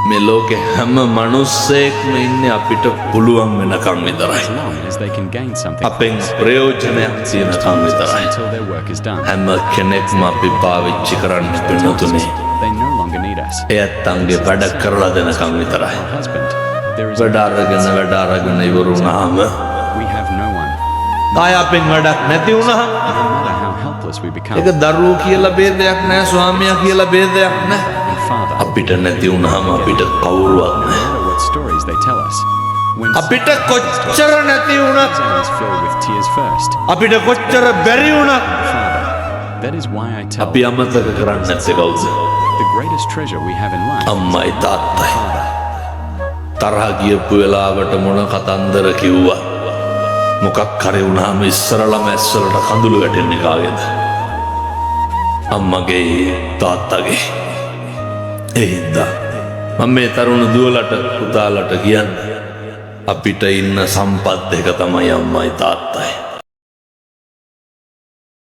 මේ ලෝකේ හැම මිනිස්සෙක්ම ඉන්නේ අපිට පුළුවන් වෙනකම් විතරයි. as long as they can gain something අපෙන් ප්‍රයෝජනයක් තියෙනකම් විතරයි. until their work is done. හැම කෙනෙක්ම අපි පාවිච්චි කරන්න පින්නතුනේ. They no longer need us. එයත් අංගේ වැඩ කරලා දෙනකම් විතරයි. Our husband, there is වැඩ අරගෙන ඉවර වුණාම we have no one. ආය අපෙන් වැඩක් නැති වුණාම No matter how helpless we become, ඒක දරුවෝ කියලා ભેදයක් නැහැ, ස්වාමියා කියලා ભેදයක් නැහැ. and father, අපිට නැති වුණාම අපිට කවුරුවත් no නැහැ. matter what stories they tell us, when අපිට කොච්චර නැති වුණත් is filled with tears first, අපිට කොච්චර බැරි වුණත් Father, that is why I tell අපි අමතක කරන්නේ නැත්තේ කවුද? the greatest treasure we have in life, අම්මයි තාත්තයි. Father. තරහ ගියපු වෙලාවට මොන කතන්දර කිව්වා මොකක් හරි වුණාම ඉස්සරළම ඇස්වලට කඳුළු වැටෙන්නේ කාගේද? අම්මගේ තාත්තගේ. ඒ හින්දා මම මේ තරුණ දුවලට පුතාලට කියන්නේ අපිට ඉන්න සම්පත් එක තමයි අම්මයි තාත්තයි.